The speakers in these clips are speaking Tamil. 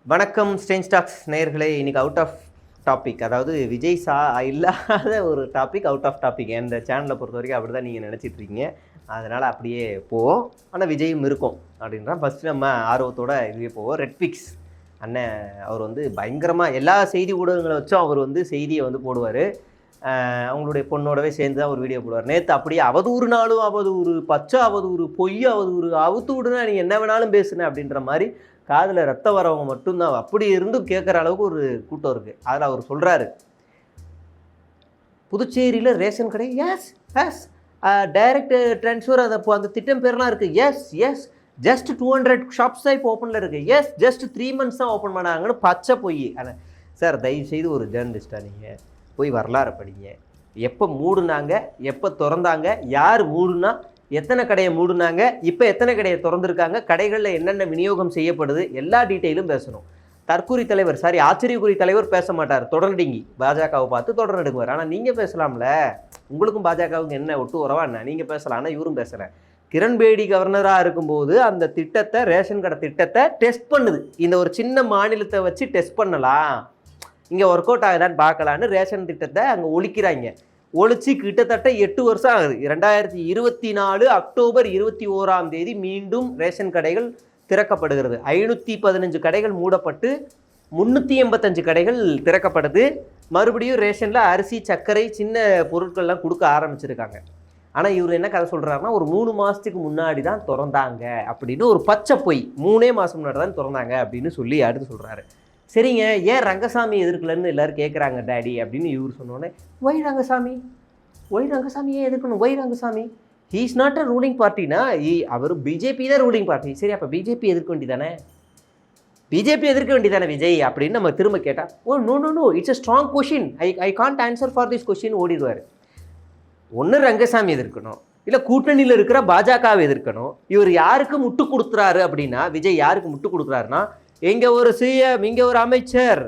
வணக்கம் ஸ்ட்ரேஞ்ச் டாக்ஸ் நேயர்களே. இன்னைக்கு அவுட் ஆஃப் டாபிக், அதாவது விஜய் இல்லாத ஒரு டாபிக், அவுட் ஆஃப் டாபிக். இந்த சேனலை பொறுத்த வரைக்கும் அப்படி தான் நீங்கள் நினச்சிட்ருக்கீங்க. அதனால் அப்படியே போவோம். ஆனால் விஜயும் இருக்கும் அப்படின்றான். ஃபஸ்ட்டு நம்ம ஆர்வத்தோடு இதுவே போவோம். ரெட்பிக்ஸ் அண்ணன் அவர் வந்து பயங்கரமாக எல்லா செய்தி ஊடகங்களை வச்சும் அவர் வந்து செய்தியை வந்து போடுவார். அவங்களுடைய பொண்ணோடவே சேர்ந்து தான் ஒரு வீடியோ போடுவார். நேற்று அப்படியே அவதூறுனாலும் அவதூறு, பச்சை அவதூறு, பொய் அவதூறு, அவுத்து விடுனா நீ என்ன வேணாலும் பேசுனேன் அப்படின்ற மாதிரி காதில் ரத்தம் வரவங்க மட்டும்தான் அப்படி இருந்தும் கேட்குற அளவுக்கு ஒரு கூட்டம் இருக்குது. அதில் அவர் சொல்கிறாரு, புதுச்சேரியில் ரேஷன் கடை எஸ் எஸ் டைரக்ட் ட்ரான்ஸ்ஃபர் அந்த திட்டம் பேர்லாம் இருக்குது. எஸ் எஸ் ஜஸ்ட் 200 ஷாப்ஸ் தான் இப்போ ஓப்பனில் இருக்குது. எஸ் ஜஸ்ட் 3 months தான் ஓப்பன் பண்ணாங்கன்னு பச்சை போய். ஆனால் சார், தயவுசெய்து ஒரு ஜேர்னலிஸ்டாக நீங்கள் போய் வரலாறு படிங்க. எப்போ மூடுனாங்க, எப்போ திறந்தாங்க, யார் மூடுனா, எத்தனை கடையை மூடுனாங்க, இப்போ எத்தனை கடையை திறந்துருக்காங்க, கடைகளில் என்னென்ன விநியோகம் செய்யப்படுது, எல்லா டீட்டெயிலும் பேசணும். தற்கூரி தலைவர், ஆச்சரியக்குறி தலைவர் பேச மாட்டார். தொடர்ண்டிங்கி பாஜகவை பார்த்து தொடர் எடுக்குவார். ஆனால் நீங்கள் பேசலாம்ல, உங்களுக்கும் பாஜகவுக்கு என்ன ஒட்டு உறவா என்ன? நீங்கள் பேசலாம். ஆனால் இவரும் பேசலை. கிரண்பேடி கவர்னராக இருக்கும்போது அந்த திட்டத்தை, ரேஷன் கடை திட்டத்தை டெஸ்ட் பண்ணுது. இந்த ஒரு சின்ன மாநிலத்தை வச்சு டெஸ்ட் பண்ணலாம், இங்கே ஒர்க் அவுட் ஆகுதான்னு பார்க்கலான்னு ரேஷன் திட்டத்தை அங்கே ஒழிக்கிறாங்க. ஒழிச்சு கிட்டத்தட்ட 8 வருஷம் ஆகுது. 2024 அக்டோபர் 21 மீண்டும் ரேஷன் கடைகள் திறக்கப்படுகிறது. 515 கடைகள் மூடப்பட்டு 385 கடைகள் திறக்கப்படுது. மறுபடியும் ரேஷனில் அரிசி, சர்க்கரை, சின்ன பொருட்கள்லாம் கொடுக்க ஆரம்பிச்சிருக்காங்க. ஆனால் இவர் என்ன கதை சொல்கிறாருன்னா, ஒரு 3 மாதத்துக்கு முன்னாடி தான் திறந்தாங்க அப்படின்னு ஒரு பச்சை பொய். 3 மாதம் முன்னாடி தான் திறந்தாங்க அப்படின்னு சொல்லி அடுத்து சொல்கிறாரு. சரிங்க, ஏன் ரங்கசாமி எதிர்க்கலன்னு எல்லோரும் கேட்குறாங்க டேடி அப்படின்னு இவர் சொன்னோன்னே, ஒய் ரங்கசாமி ஏன் எதிர்க்கணும்? Why Rangasamy he is not a ruling பார்ட்டினா, அவர் பிஜேபி தான் ரூலிங் பார்ட்டி. சரி, அப்போ பிஜேபி எதிர்க்க வேண்டியதானே, விஜய் அப்படின்னு நம்ம திரும்ப கேட்டால், oh no it's a strong question, I can't answer for this question ஓடிடுவார். ஒன்று ரங்கசாமி எதிர்க்கணும், இல்லை கூட்டணியில் இருக்கிற பாஜகவை எதிர்க்கணும். இவர் யாருக்கு முட்டு கொடுக்குறாரு அப்படின்னா, விஜய் யாருக்கு முட்டு கொடுக்குறாருன்னா, இங்கே ஒரு சிஎம், இங்கே ஒரு அமைச்சர்,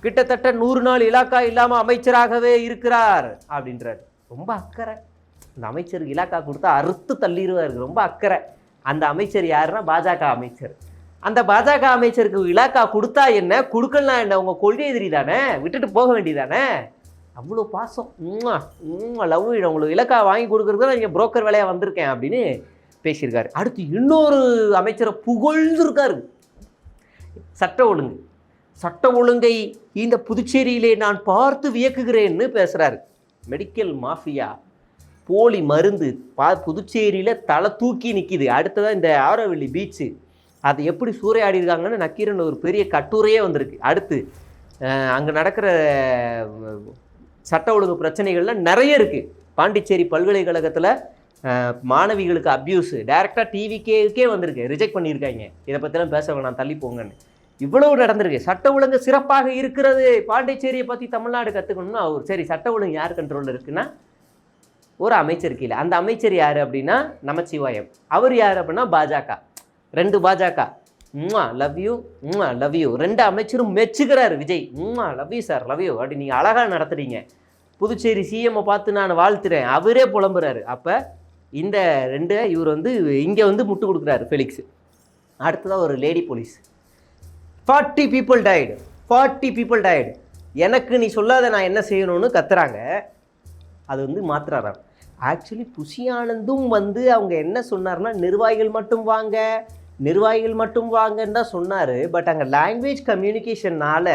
கிட்டத்தட்ட 100 நாள் இலாக்கா இல்லாமல் அமைச்சராகவே இருக்கிறார் அப்படின்றார். ரொம்ப அக்கறை. அந்த அமைச்சருக்கு இலாக்கா கொடுத்தா அறுத்து தள்ளிடுவார். ரொம்ப அக்கறை. அந்த அமைச்சர் யாருன்னா பாஜக அமைச்சர். அந்த பாஜக அமைச்சருக்கு இலாக்கா கொடுத்தா என்ன, கொடுக்கலாம் என்ன, உங்கள் கொள்கை எதிரி தானே, விட்டுட்டு போக வேண்டியதானே. அவ்வளோ பாசம், லவ். உங்களுக்கு இலக்கா வாங்கி கொடுக்குறது தான் நீங்கள் புரோக்கர் வேலையாக வந்திருக்கேன் அப்படின்னு பேசியிருக்காரு. அடுத்து இன்னொரு அமைச்சரை புகழ்ந்துருக்காரு. சட்ட ஒழுங்கை இந்த புதுச்சேரியிலே நான் பார்த்து வியக்குகிறேன்னு பேசுகிறாரு. மெடிக்கல் மாஃபியா, போலி மருந்து புதுச்சேரியில் தலை தூக்கி நிற்கிது. அடுத்ததான் இந்த ஆரோவில்லி பீச்சு, அதை எப்படி சூறையாடி இருக்காங்கன்னு நக்கீரன் ஒரு பெரிய கட்டுரையே வந்திருக்கு. அடுத்து அங்கே நடக்கிற சட்ட ஒழுங்கு பிரச்சனைகள்லாம் நிறைய இருக்குது. பாண்டிச்சேரி பல்கலைக்கழகத்தில் மாணவிகளுக்கு அப்யூஸு டைரெக்டாக டிவிக்கே வந்திருக்கு, ரிஜெக்ட் பண்ணியிருக்காங்க. இதை பற்றிலாம் பேச வேணாம், தள்ளி போங்கன்னு. இவ்வளவு நடந்திருக்கு. சட்ட ஒழுங்கு சிறப்பாக இருக்கிறது, பாண்டிச்சேரியை பற்றி தமிழ்நாடு கற்றுக்கணும்னு அவர். சரி, சட்ட ஒழுங்கு யார் கண்ட்ரோலில் இருக்குன்னா ஒரு அமைச்சர் கீழே. அந்த அமைச்சர் யார் அப்படின்னா நமச்சிவாயம். அவர் யார் அப்படின்னா பாஜக. 2 பாஜக. லவ் யூ 2 அமைச்சரும் மெச்சுக்கிறார் Vijay. Love you sir, love you அப்படி நீங்கள் அழகாக நடத்துறீங்க, புதுச்சேரி சிஎம்மை பார்த்து நான் வாழ்த்துறேன், அவரே புலம்புறாரு. அப்போ இந்த 2 இவர் வந்து இங்கே வந்து முட்டு கொடுக்குறாரு ஃபெலிக்ஸ். அடுத்ததான் ஒரு லேடி போலீஸ். 40 people died. எனக்கு நீ சொல்லாத நான் என்ன செய்யணும்னு கத்துறாங்க. அது வந்து மாத்துறாராம். ஆக்சுவலி புஷி ஆனந்தும் வந்து அவங்க என்ன சொன்னார்னா, நிர்வாகிகள் மட்டும் வாங்கன்னு தான் சொன்னார். பட் அங்கே லாங்குவேஜ் கம்யூனிகேஷனால்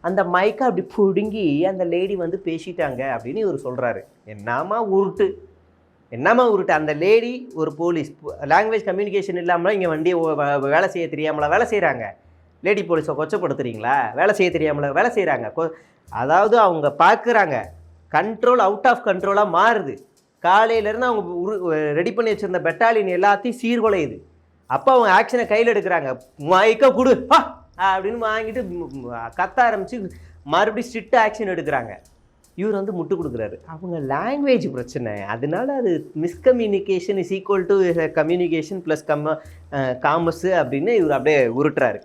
அந்த மைக்கை அப்படி பிடுங்கி அந்த லேடி வந்து பேசிட்டாங்க அப்படின்னு இவர் சொல்கிறாரு. என்னமா உருட்டு. அந்த லேடி ஒரு போலீஸ், லாங்குவேஜ் கம்யூனிகேஷன் இல்லாமல் இங்கே வண்டியை வேலை செய்ய தெரியாமலா வேலை செய்கிறாங்க? லேடி போலீஸை கொச்சப்படுத்துறீங்களா? வேலை செய்ய தெரியாமல வேலை செய்கிறாங்க. அதாவது அவங்க பார்க்குறாங்க, கண்ட்ரோல் அவுட் ஆஃப் கண்ட்ரோலாக மாறுது. காலையிலேருந்து அவங்க ரெடி பண்ணி வச்சுருந்த பெட்டாலியன் எல்லாத்தையும் சீர்குலையுது. அப்போ அவங்க ஆக்ஷனை கையில் எடுக்கிறாங்க. மைக்க கொடு அப்படின்னு வாங்கிட்டு கத்த ஆரம்பித்து மறுபடியும் ஸ்ட்ரிக்ட் ஆக்ஷன் எடுக்கிறாங்க. இவர் வந்து முட்டு கொடுக்குறாரு. அவங்க லாங்குவேஜ் பிரச்சனை, அதனால அது miscommunication is equal to communication plus commerce அப்படின்னு இவர் அப்படியே உருட்டுறாரு.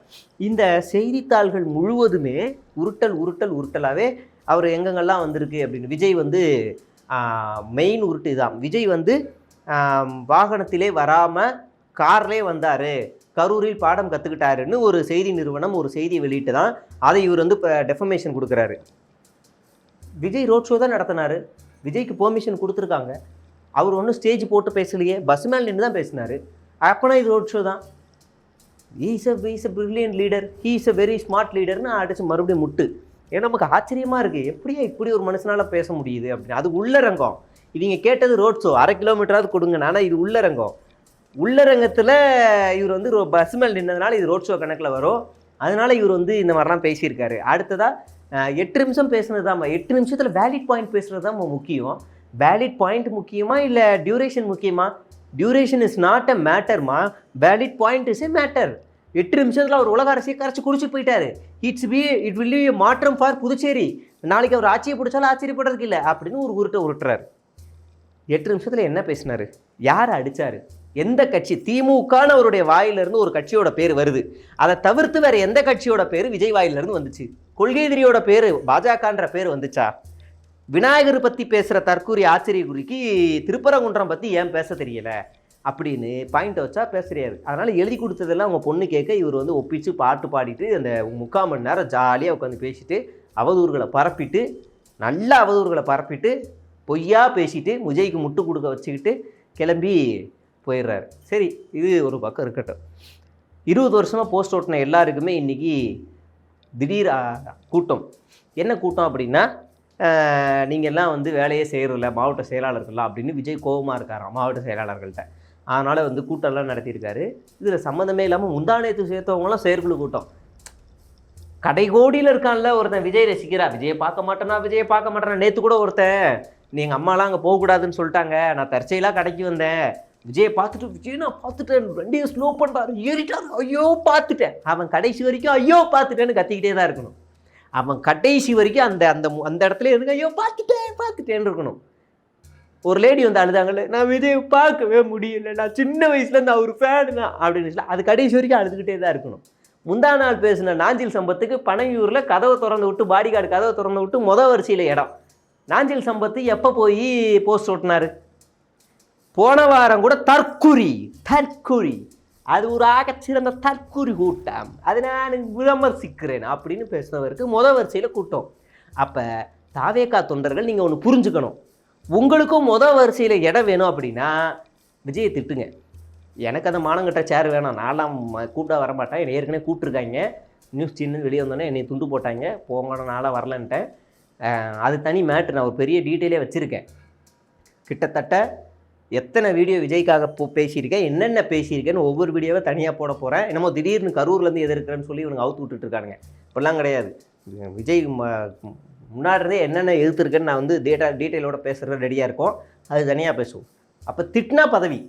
இந்த செய்தித்தாள்கள் முழுவதுமே உருட்டலாகவே அவர் எங்கெங்கெல்லாம் வந்திருக்கு அப்படின்னு. விஜய் வந்து மெயின் உருட்டு தான். விஜய் வந்து வாகனத்திலே வராமல் கார்லேயே வந்தார், கரூரில் பாடம் கற்றுக்கிட்டாருன்னு ஒரு செய்தி நிறுவனம் ஒரு செய்தியை வெளியிட்டு தான் அதை இவர் வந்து இப்போ டெஃபமேஷன் கொடுக்குறாரு. விஜய் ரோட் ஷோ தான் நடத்தினார், விஜய்க்கு பெர்மிஷன் கொடுத்துருக்காங்க, அவர் ஒன்றும் ஸ்டேஜ் போட்டு பேசலையே, பஸ் மேலே நின்று தான் பேசினார். அப்போனா இது ரோட் ஷோ தான். Is a brilliant leader, he is a very smart லீடர்னு அடிச்சு மறுபடியும் முட்டு. ஏன்னா நமக்கு ஆச்சரியமாக இருக்குது, எப்படியா இப்படி ஒரு மனுஷனால் பேச முடியுது அப்படின்னு. அது உள்ளரங்கம். இவங்க கேட்டது ரோட் ஷோ, 1/2 கிலோமீட்டராவது கொடுங்க, ஆனால் இது உள்ளரங்கம். உள்ளரங்கத்தில் இவர் வந்து பஸ் மேல் நின்றதுனால இது ரோட் ஷோ கணக்கில் வரும். அதனால இவர் வந்து இந்த மாதிரிலாம் பேசியிருக்காரு. அடுத்ததாக 8 நிமிஷம் பேசுனது தான்மா, 8 நிமிஷத்தில் வேலிட் பாயிண்ட் பேசுகிறது தான் முக்கியம். வேலிட் பாயிண்ட் முக்கியமா இல்லை டியூரேஷன் முக்கியமா? டியூரேஷன் இஸ் நாட் அ மேட்டர்மா, valid point is a matter. 8 நிமிஷத்தில் அவர் உலக அரசியை கரைச்சி குடிச்சிட்டு போயிட்டாரு. இட் வில் பி மாற்றம் ஃபார் புதுச்சேரி. நாளைக்கு அவர் ஆட்சியை பிடிச்சாலும் ஆச்சரியப்படுறதுக்கு இல்லை அப்படின்னு ஒரு உருட்டுறாரு. 8 நிமிஷத்தில் என்ன பேசினார்? யார் அடித்தார்? எந்த கட்சி? திமுகன்னு அவருடைய வாயிலிருந்து ஒரு கட்சியோட பேர் வருது. அதை தவிர்த்து வேற எந்த கட்சியோட பேர் விஜய் வாயிலிருந்து வந்துச்சு? கொள்கைதிரியோட பேர் பாஜகன்ற பேர் வந்துச்சா? விநாயகர் பற்றி பேசுகிற தற்கூரி ஆச்சரிய குறிக்கு திருப்பரங்குன்றம் பற்றி ஏன் பேச தெரியல அப்படின்னு பாயிண்ட் வச்சா பேசுகிறாரு. அதனால் எழுதி கொடுத்ததெல்லாம் அவங்க பொண்ணு கேட்க இவர் வந்து ஒப்பிச்சு பாட்டு பாடிட்டு அந்த 3/4 மணி நேரம் ஜாலியாக உட்காந்து பேசிட்டு அவதூறுகளை பரப்பிட்டு, நல்ல அவதூறுகளை பரப்பிட்டு, பொய்யா பேசிட்டு விஜய்க்கு முட்டு கொடுக்க வச்சுக்கிட்டு கிளம்பி போயிடுறாரு. சரி, இது ஒரு பக்கம் இருக்கட்டும். 20 வருஷமாக போஸ்ட் ஓட்டின எல்லாருக்குமே இன்றைக்கி திடீர் கூட்டம். என்ன கூட்டம் அப்படின்னா, நீங்கள்லாம் வந்து வேலையே செய்கிறதில்ல மாவட்ட செயலாளர்கள்லாம் அப்படின்னு விஜய் கோபமாக இருக்காராம் மாவட்ட செயலாளர்கள்ட்ட. அதனால் வந்து கூட்டம்லாம் நடத்தியிருக்காரு. இதில் சம்மந்தமே இல்லாமல் முந்தானேத்து சேர்த்தவங்களாம் செயற்குழு கூட்டம். கடைகோடியில் இருக்கான்ல ஒருத்தன் விஜய் ரசிக்கிறா, விஜயை பார்க்க மாட்டேனா. நேற்று கூட ஒருத்தன், நீ எங்கள் அம்மாலாம் அங்கே போகக்கூடாதுன்னு சொல்லிட்டாங்க, நான் தற்செயலாக கடைக்கு வந்தேன், விஜயை பார்த்துட்டு விஜய் நான் பார்த்துட்டேன், வண்டியை ஸ்லோ பண்ணுறாரு, ஏறிட்டாரு, ஐயோ பார்த்துட்டேன். அவன் கடைசி வரைக்கும் ஐயோ பார்த்துட்டேன்னு கத்திக்கிட்டே தான் இருக்கணும். அவன் கடைசி வரைக்கும் அந்த அந்த அந்த இடத்துல இருந்து ஐயோ பார்த்துட்டேன்னு இருக்கணும். ஒரு லேடி வந்து அழுதாங்கல்ல, நான் விஜயை பார்க்கவே முடியல, நான் சின்ன வயசுலேருந்து அவர் ஃபேனு தான் அப்படின்னு, அது கடைசி வரைக்கும் அழுதுகிட்டே தான் இருக்கணும். முந்தா நாள் பேசின நாஞ்சில் சம்பத்துக்கு பனையூரில் கதவை திறந்து விட்டு, பாடிகார்டு கதவை திறந்து விட்டு வரிசையில் இடம். நாஞ்சில் சம்பத்து எப்போ போய் போஸ்ட் ஓட்டினார்? போன வாரம் கூட தற்குறி, அது ஒரு ஆகச்சிறந்த தற்குறி கூட்டம், அதை நான் விமர்சிக்கிறேன் அப்படின்னு பேசினவருக்கு வரிசையில் கூட்டம். அப்போ தாவேகா தொண்டர்கள் நீங்கள் ஒன்று புரிஞ்சுக்கணும், உங்களுக்கும் வரிசையில் இடம் வேணும் அப்படின்னா விஜயை திட்டுங்க. எனக்கு அந்த மானங்கட்ட சேர் வேணாம், நான்லாம் கூப்பிட்டா வரமாட்டேன், என்னை ஏற்கனவே கூப்பிட்ருக்காங்க, நியூஸ் சின்ன வெளியே வந்தோடனே என்னை துண்டு போட்டாங்க, போங்கட நாளாக வரலன்ட்டேன். அது தனி மேட்ரு, நான் ஒரு பெரிய டீட்டெயிலே வச்சுருக்கேன். கிட்டத்தட்ட எத்தனை வீடியோ விஜய்க்காக பேசியிருக்கேன், என்னென்ன பேசியிருக்கேன்னு ஒவ்வொரு வீடியோவை தனியாக போட போகிறேன். என்னமோ திடீர்னு கரூர்லேருந்து எதிர்க்கிறேன்னு சொல்லி இவனுங்க அவுத்து விட்டுட்டுருக்கானுங்க. இப்படிலாம் கிடையாது. விஜய் முன்னாடியே என்னென்ன எதிர்த்துருக்கேன்னு நான் வந்து டீட்டெயிலோட பேசுகிறது ரெடியாக இருக்கும், அது தனியாக பேசுவோம். அப்போ திட்டினா பதவி,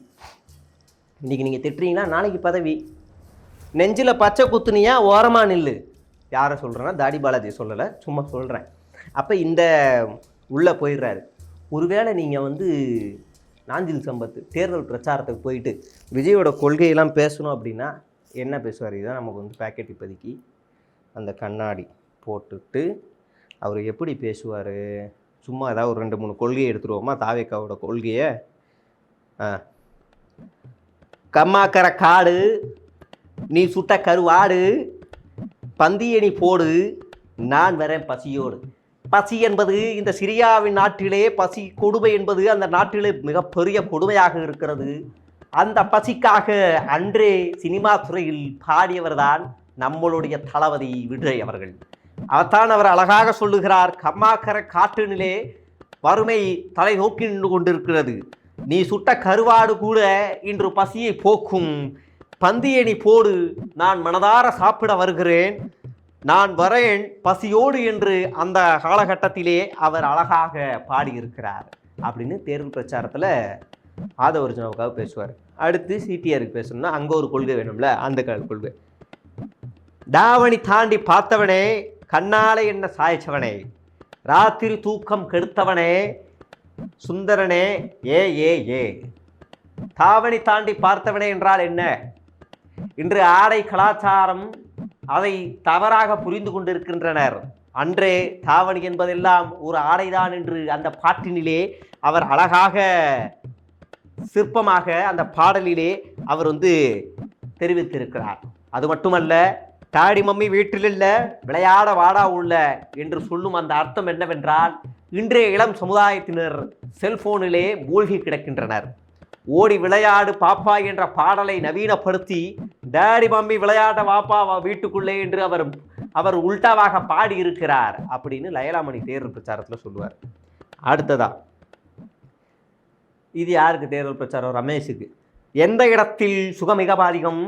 இன்றைக்கி நீங்கள் திட்டுறீங்கன்னா நாளைக்கு பதவி. நெஞ்சில் பச்சை குத்துனியா ஓரமாக நில்லு. யாரை சொல்கிறேன்னா தாடி பாலாஜி சொல்லலை, சும்மா சொல்கிறேன். அப்போ இந்த உள்ளே போயிடுறாரு. ஒருவேளை நீங்கள் வந்து நாஞ்சில் சம்பத் தேர்தல் பிரச்சாரத்துக்கு போயிட்டு விஜயோட கொள்கையெல்லாம் பேசணும் அப்படின்னா என்ன பேசுவார்? இதுதான் நமக்கு வந்து பேக்கெட் இப்போதைக்கு அந்த கண்ணாடி போட்டுட்டு அவர் எப்படி பேசுவார்? சும்மா ஏதாவது ஒரு 2-3 கொள்கையை எடுத்துருவோமா? தாவேக்காவோட கொள்கையை, கம்மாக்கர காடு, நீ சுட்ட கருவாடு, பந்தியணி போடு, நான் வரேன் பசியோடு. பசி என்பது இந்த சிரியாவின் நாட்டிலே பசி கொடுமை என்பது அந்த நாட்டிலே மிகப்பெரிய கொடுமையாக இருக்கிறது. அந்த பசிக்காக அன்றே சினிமா துறையில் பாடியவர் தான் நம்மளுடைய தளபதி விஜய் அவர்கள். அவர்தான் அவர் அழகாக சொல்லுகிறார், கம்மாக்கர காட்டினிலே வறுமை தலை நோக்கி நின்று கொண்டிருக்கிறது, நீ சுட்ட கருவாடு கூட இன்று பசியை போக்கும், பந்தியணி போடு, நான் மனதார சாப்பிட வருகிறேன், நான் வரேன் பசியோடு என்று அந்த காலகட்டத்திலே அவர் அழகாக பாடியிருக்கிறார் அப்படின்னு தேர்தல் பிரச்சாரத்தில் ஆதவர்ஜுனாவுக்காக பேசுவார். அடுத்து சிடிஆருக்கு பேசணும்னா அங்கே ஒரு கொள்கை வேணும்ல, அந்த கொள்கை. தாவணி தாண்டி பார்த்தவனே, கண்ணாலே என்ன சாய்ச்சவனே, ராத்திரி தூக்கம் கெடுத்தவனே, சுந்தரனே ஏ ஏ ஏ. தாவணி தாண்டி பார்த்தவனே என்றால் என்ன? இன்று ஆடை கலாச்சாரம் அதை தவறாக புரிந்து கொண்டிருக்கின்றனர். அன்றே தாவணி என்பதெல்லாம் ஒரு ஆடைதான் என்று அந்த பாட்டினிலே அவர் அழகாக சிற்பமாக அந்த பாடலிலே அவர் வந்து தெரிவித்திருக்கிறார். அது மட்டுமல்ல, டாடி மம்மி வீட்டில் இல்ல, விளையாட வாடா உள்ள என்று சொல்லும் அந்த அர்த்தம் என்னவென்றால், இன்றைய இளம் சமுதாயத்தினர் செல்போனிலே மூழ்கி கிடக்கின்றனர். ஓடி விளையாடு பாப்பா என்ற பாடலை நவீனப்படுத்தி டாடி மம்மி விளையாட வாப்பா வீட்டுக்குள்ளே என்று அவர் உல்டாவாக பாடி இருக்கிறார் அப்படின்னு லயலாமணி தேர்தல் பிரச்சாரத்தில் சொல்லுவார். அடுத்ததா, இது யாருக்கு தேர்தல் பிரச்சாரம்? ரமேஷுக்கு. எந்த இடத்தில் சுகமிக அதிகம்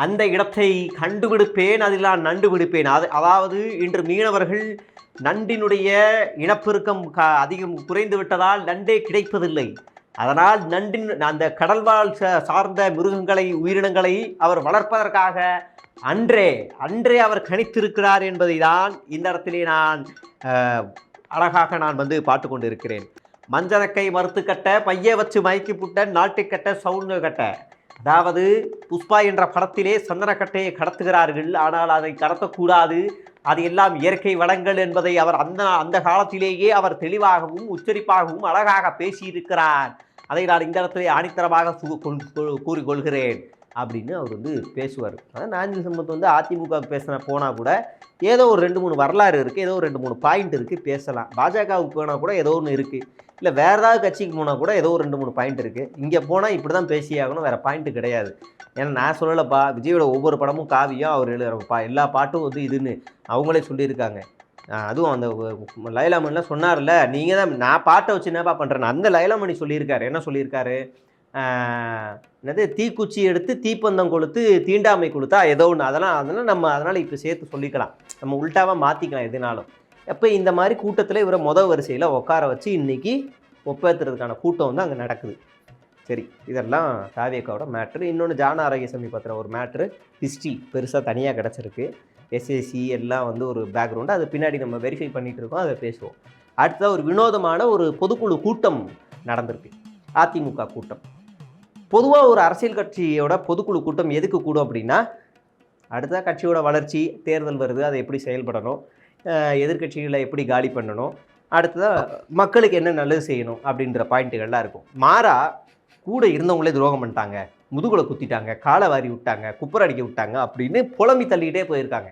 அந்த இடத்தை கண்டுபிடிப்பேன், அதில் நான் நண்டு பிடிப்பேன். அதாவது இன்று மீனவர்கள் நண்டினுடைய இனப்பெருக்கம் அதிகம் குறைந்து விட்டதால் நண்டே கிடைப்பதில்லை. அதனால் நண்டின் அந்த கடல்வாழ் சார்ந்த மிருகங்களை, உயிரினங்களை அவர் வளர்ப்பதற்காக அன்றே அவர் கணித்திருக்கிறார் என்பதை தான் இந்த இடத்திலே நான் அழகாக நான் பாட்டு கொண்டு இருக்கிறேன். மஞ்சனக்கை மறுத்து கட்ட, பைய வச்சு மயக்கி புட்ட, நாட்டுக்கட்ட சவுண்டு கட்ட. அதாவது புஷ்பா என்ற படத்திலே சந்தனக்கட்டையை கடத்துகிறார்கள், ஆனால் அதை கடத்தக்கூடாது, அது எல்லாம் இயற்கை வளங்கள் என்பதை அவர் அந்த காலத்திலேயே அவர் தெளிவாகவும் உச்சரிப்பாகவும் அழகாக பேசியிருக்கிறார். அதை நான் இந்த இடத்துல ஆணித்தரமாக கூறிக்கொள்கிறேன் அப்படின்னு அவர் பேசுவார். அதான் நாஞ்சில் சம்பத் அதிமுக போனால் கூட ஏதோ ஒரு 2-3 வரலாறு இருக்குது, ஏதோ ஒரு 2-3 பாயிண்ட் இருக்குது, பேசலாம். பாஜகவுக்கு போனால் கூட ஏதோ ஒன்று இருக்குது, இல்லை வேறு ஏதாவது கட்சிக்கு போனால் கூட ஏதோ ஒரு 2-3 பாயிண்ட் இருக்குது. இங்கே போனால் இப்படி தான் பேசியாகணும், வேறு பாயிண்ட்டு கிடையாது. ஏன்னா நான் சொல்லலைப்பா, விஜயோட ஒவ்வொரு படமும் காவியம் அவர் எழுதுறப்பா, எல்லா பாட்டும் இதுன்னு அவங்களே சொல்லியிருக்காங்க. அதுவும் அந்த லயலாமணிலாம் சொன்னார்ல, நீங்கள் தான் நான் பாட்டை வச்சு என்னப்பா பண்ணுறேன்னு, அந்த லயலாமணி சொல்லியிருக்காரு. என்ன சொல்லியிருக்காரு? என்னது, தீக்குச்சி எடுத்து தீப்பந்தம் கொளுத்து தீண்டாமை கொடுத்தா ஏதோ ஒன்று. அதனால் இப்போ சேர்த்து சொல்லிக்கலாம், நம்ம உள்டாவாக மாற்றிக்கலாம் எதுனாலும். எப்போ இந்த மாதிரி கூட்டத்தில் இவரை வரிசையில் உட்கார வச்சு இன்றைக்கி ஒப்பேற்றுறதுக்கான கூட்டம் அங்கே நடக்குது. சரி, இதெல்லாம் தாவேக்காவோட மேட்ரு. இன்னொன்று ஜான ஆரோக்கியசாமி பத்திர ஒரு மேட்ரு, ஹிஸ்ட்ரி பெருசாக தனியாக கிடச்சிருக்கு. எஸ்எஸ்சி எல்லாம் ஒரு பேக்ரவுண்டு, அது பின்னாடி நம்ம வெரிஃபை பண்ணிகிட்டு இருக்கோம், அதை பேசுவோம். அடுத்த ஒரு வினோதமான ஒரு பொதுக்குழு கூட்டம் நடந்திருக்கு, அதிமுக கூட்டம். பொதுவாக ஒரு அரசியல் கட்சியோட பொதுக்குழு கூட்டம் எதுக்கு கூடும் அப்படின்னா, அடுத்த கட்சியோட வளர்ச்சி, தேர்தல் வருது, அதை எப்படி செயல்படணும், எதிர்கட்சிகளை எப்படி காலி பண்ணணும், அடுத்ததாக மக்களுக்கு என்ன நல்லது செய்யணும் அப்படின்ற பாயிண்ட்டுகள்லாம் இருக்கும். மாறா கூட இருந்தவங்களே துரோகம் பண்ணிட்டாங்க, முதுகுலை குத்திட்டாங்க, காலை வாரி விட்டாங்க, குப்பர் அடிக்க விட்டாங்க அப்படின்னு புலம்பி தள்ளிகிட்டே போயிருக்காங்க.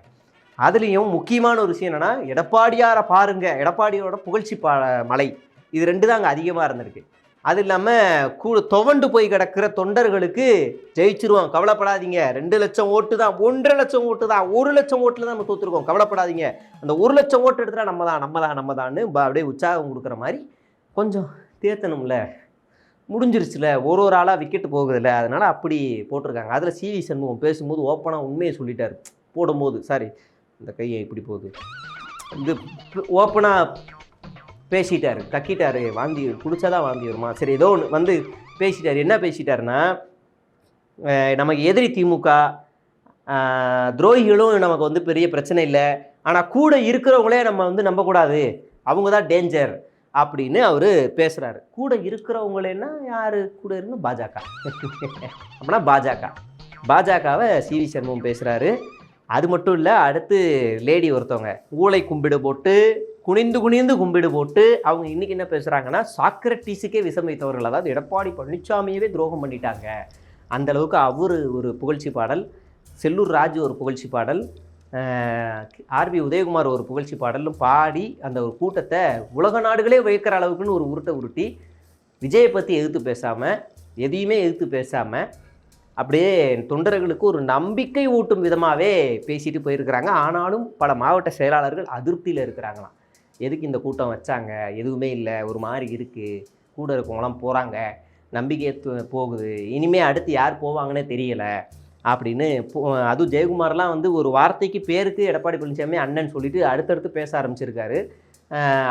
அதுலேயும் முக்கியமான ஒரு விஷயம் என்னென்னா, எடப்பாடியாரை பாருங்கள், எடப்பாடியோட புகழ்ச்சி மலை, இது 2 தான் அங்கே அதிகமாக இருந்திருக்கு. அது இல்லாமல் துவண்டு போய் கிடக்கிற தொண்டர்களுக்கு ஜெயிச்சிருவோம், கவலைப்படாதீங்க, 2 லட்சம் ஓட்டு தான், 1.5 லட்சம் ஓட்டு தான், 1 லட்சம் ஓட்டில் தான் நம்ம தோற்றுருக்கோம், கவலைப்படாதீங்க, அந்த 1 லட்சம் ஓட்டு எடுத்துட்டா நம்ம தான்னு அப்படியே உற்சாகம் கொடுக்குற மாதிரி கொஞ்சம் தேத்தணும்ல, முடிஞ்சிருச்சுல, ஒரு ஆளாக விக்கெட்டு போகுதில்ல, அதனால் அப்படி போட்டிருக்காங்க. அதில் சிவி சண்முகம் பேசும்போது ஓப்பனாக உண்மையை சொல்லிட்டார். போடும்போது சாரி, இந்த கையை இப்படி போகுது, இது ஓப்பனாக பேசிட்டார், கக்கிட்டார், வாந்தி குடிச்சாதான் வாந்தி வருமா, சரி ஏதோ ஒன்று பேசிட்டார். என்ன பேசிட்டாருன்னா, நமக்கு எதிரி திமுக, துரோகிகளும் நமக்கு பெரிய பிரச்சனை இல்லை, ஆனால் கூட இருக்கிறவங்களே நம்ம நம்பக்கூடாது, அவங்க தான் டேஞ்சர் அப்படின்னு அவர் பேசுகிறாரு. கூட இருக்கிறவங்களேன்னா யார் கூட இருந்து? பாஜக. அப்படின்னா பாஜகவை சிவி சண்முகம் பேசுகிறாரு. அது மட்டும் இல்லை, அடுத்து லேடி ஒருத்தவங்க ஊளை கும்பிடு போட்டு குனிந்து கும்பிடு போட்டு அவங்க இன்றைக்கி என்ன பேசுகிறாங்கன்னா, சாக்ரட்டிஸுக்கே விஷம் வைத்தவர்கள், அதாவது எடப்பாடி பழனிசாமியவே துரோகம் பண்ணிட்டாங்க, அந்தளவுக்கு அவர் ஒரு புகழ்ச்சி பாடல், செல்லூர் ராஜு ஒரு புகழ்ச்சி பாடல், ஆர்பி உதயகுமார் ஒரு புகழ்ச்சி பாடலும் பாடி அந்த ஒரு கூட்டத்தை உலக நாடுகளே வைக்கிற அளவுக்குன்னு ஒரு உருட்டி விஜயை பற்றி எதிர்த்து பேசாமல், எதையுமே எதிர்த்து பேசாமல், அப்படியே தொண்டர்களுக்கு ஒரு நம்பிக்கை ஊட்டும் விதமாகவே பேசிட்டு போயிருக்கிறாங்க. ஆனாலும் பல மாவட்ட செயலாளர்கள் அதிருப்தியில் இருக்கிறாங்களாம். எதுக்கு இந்த கூட்டம் வச்சாங்க, எதுவுமே இல்லை, ஒரு மாதிரி இருக்குது, கூட இருக்கவங்களாம் போகிறாங்க, நம்பிக்கை போகுது, இனிமேல் அடுத்து யார் போவாங்கன்னே தெரியலை அப்படின்னு. அதுவும் ஜெயக்குமார்லாம் ஒரு வார்த்தைக்கு பேருக்கு எடப்பாடி பழனிசாமி அண்ணன் சொல்லிட்டு அடுத்தடுத்து பேச ஆரம்பிச்சிருக்காரு.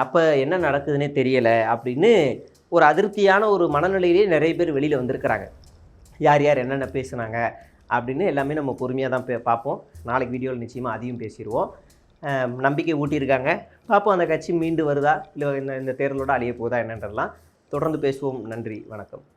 அப்போ என்ன நடக்குதுன்னே தெரியலை அப்படின்னு ஒரு அதிருப்தியான ஒரு மனநிலையிலே நிறைய பேர் வெளியில் வந்திருக்கிறாங்க. யார் யார் என்னென்ன பேசுனாங்க அப்படின்னு எல்லாமே நம்ம பொறுமையாக தான் பார்ப்போம். நாளைக்கு வீடியோவில் நிச்சயமாக அதையும் பேசிடுவோம். நம்பிக்கை ஊட்டியிருக்காங்க, பார்ப்போம் அந்த கட்சி மீண்டு வருதா இல்லை இந்த தேர்தலோடு அழிய போதா என்னன்றலாம் தொடர்ந்து பேசுவோம். நன்றி, வணக்கம்.